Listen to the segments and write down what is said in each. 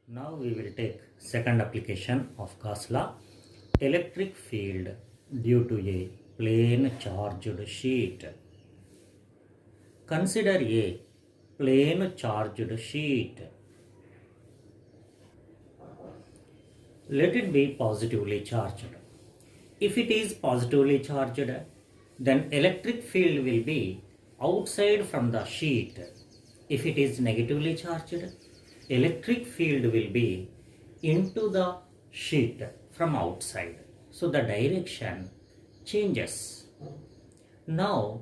Now we will take second application of Gauss law. Electric field due to a plane charged sheet. Consider a plane charged sheet. Let it be positively charged. If it is positively charged, then electric field will be outside from the sheet. If it is negatively charged, electric field will be into the sheet from outside. So the direction changes. Now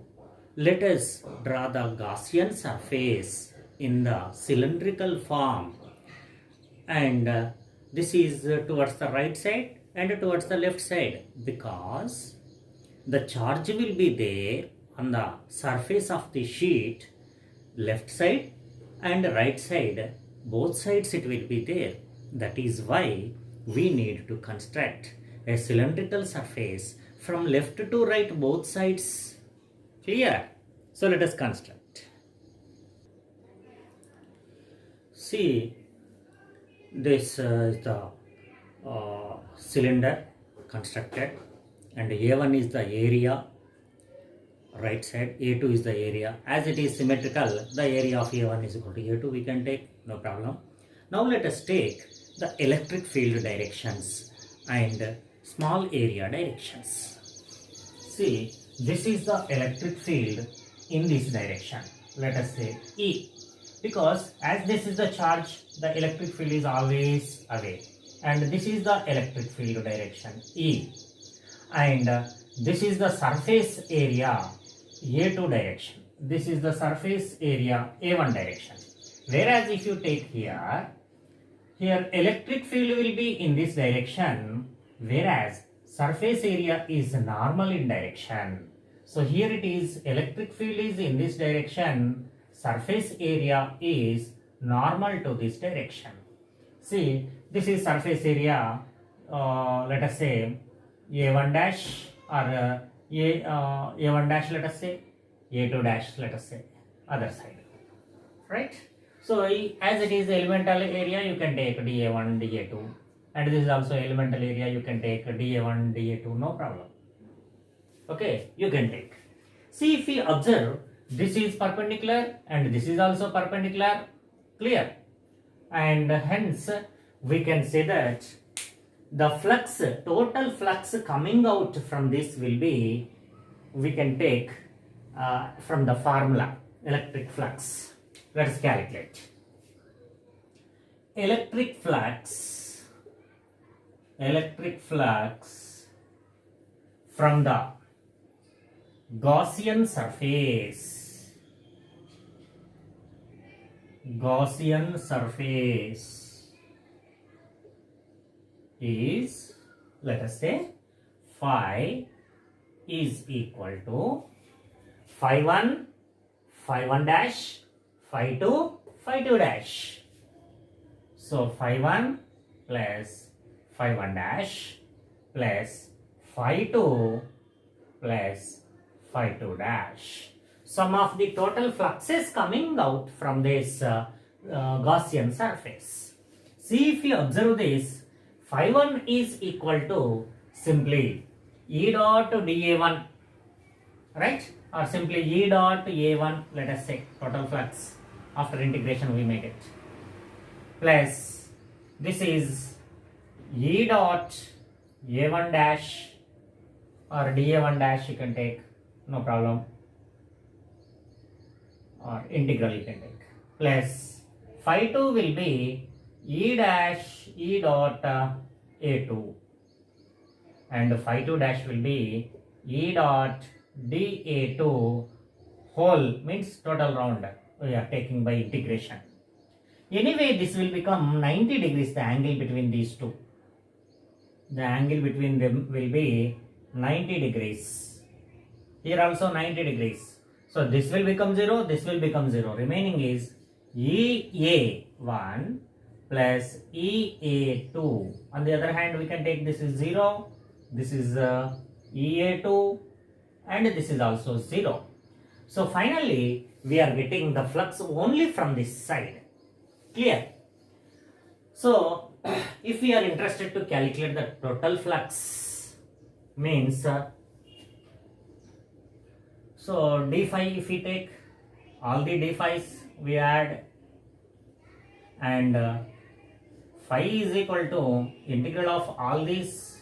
let us draw the Gaussian surface in the cylindrical form, and this is towards the right side and towards the left side, because the charge will be there on the surface of the sheet, left side and right side, both sides it will be there. That is why we need to construct a cylindrical surface from left to right, both sides. Clear? So let us construct. See, this is the cylinder constructed, and A1 is the area, right side, A2 is the area. As it is symmetrical, the area of A1 is equal to A2, we can take, no problem. Now let us take the electric field directions and small area directions. See, this is the electric field in this direction, let us say E, because as this is the charge, the electric field is always away, and this is the electric field direction E, and this is the surface area A2 direction, this is the surface area A1 direction. Whereas if you take here electric field will be in this direction, whereas surface area is normal in direction. So here it is, electric field is in this direction, surface area is normal to this direction. See, this is surface area, let us say A1 dash, or A1 dash, let us say A2 dash, let us say other side, right? So as it is elemental area, you can take dA1, dA2, and this is also elemental area, you can take dA1, dA2, no problem. Okay, you can take. See, if we observe, this is perpendicular and this is also perpendicular, clear, and hence we can say that the flux, total flux coming out from this will be, we can take from the formula electric flux. Let us calculate. Electric flux from the Gaussian surface is, let us say, phi is equal to phi 1, phi 1 dash, phi 2, phi 2 dash. So phi 1 plus phi 1 dash plus phi 2 plus phi 2 dash. Sum of the total fluxes coming out from this Gaussian surface. See, if you observe this, phi 1 is equal to simply E dot dA1, right? Or simply E dot A1, let us say, total flux after integration we made it, plus this is E dot A1 dash or dA1 dash, you can take, no problem, or integral you can take, plus phi 2 will be E dash E dot A2, and phi 2 dash will be E dot dA2 whole, means total round we are taking by integration. Anyway, this will become 90 degrees, the angle between these two. The angle between them will be 90 degrees. Here also 90 degrees. So this will become 0, this will become 0. Remaining is EA1 plus EA2. On the other hand, we can take this is 0, this is EA2, and this is also 0. So finally, we are getting the flux only from this side. Clear? So if we are interested to calculate the total flux means so d phi, if we take all the d phi's we add, and phi is equal to integral of all these,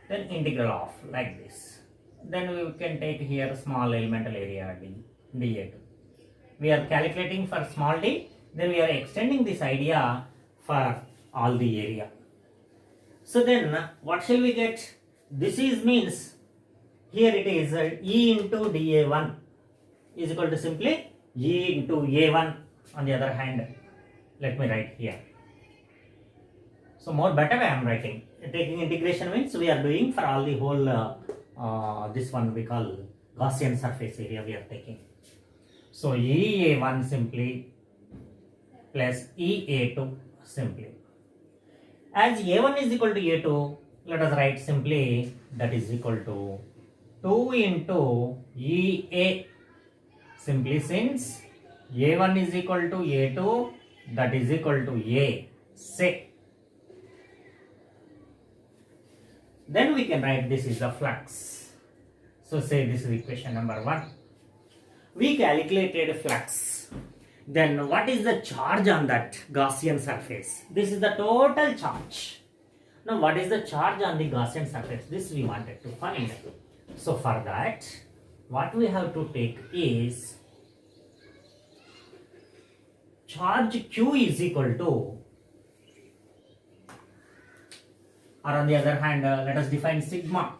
then integral of like this, then we can take here small elemental area dA2. We are calculating for small d, then we are extending this idea for all the area. So then what shall we get? This is means here it is E into dA1 is equal to simply E into A1. On the other hand, let me write here. So more better way I am writing. Taking integration means we are doing for all the whole this one we call Gaussian surface area we are taking. So EA1 simply plus EA2 simply. As A1 is equal to A2, let us write simply that is equal to 2 into EA, simply since A1 is equal to A2, that is equal to A, say. Then we can write this is the flux. So say this is equation number 1. We calculated flux. Then what is the charge on that Gaussian surface? This is the total charge. Now what is the charge on the Gaussian surface? This we wanted to find. So for that, what we have to take is charge Q is equal to, or on the other hand, let us define sigma.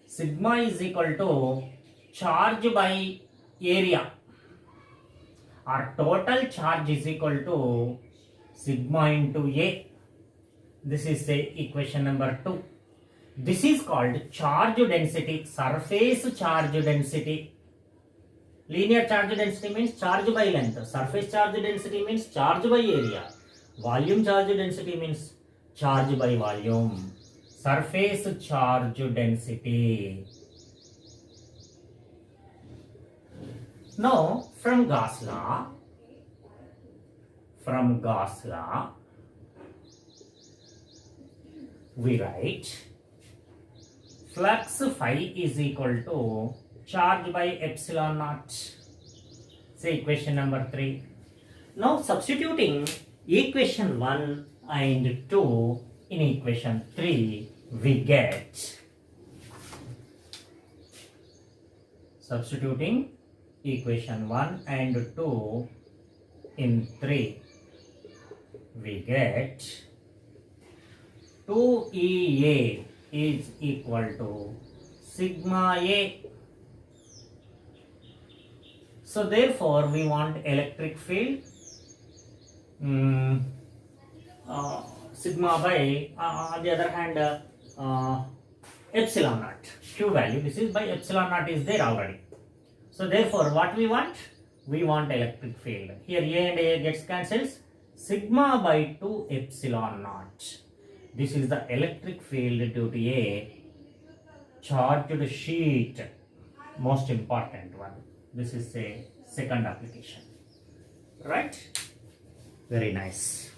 Sigma is equal to charge by area, or total charge is equal to sigma into A. This is say equation number 2. This is called charge density, surface charge density. Linear charge density means charge by length. Surface charge density means charge by area. Volume charge density means charge by volume. Surface charge density. Now from Gauss law, we write flux phi is equal to charge by epsilon naught. Say equation number 3. Now substituting equation 1 and 2 in equation 3, we get, substituting equation 1 and 2 in 3, we get 2EA is equal to sigma A. So therefore we want electric field sigma by on the other hand epsilon naught, Q value, this is by epsilon naught is there already. So therefore what we want? We want electric field. Here A and A gets cancels. Sigma by 2 epsilon naught. This is the electric field due to a charged sheet. Most important one. This is a second application. Right? Very nice.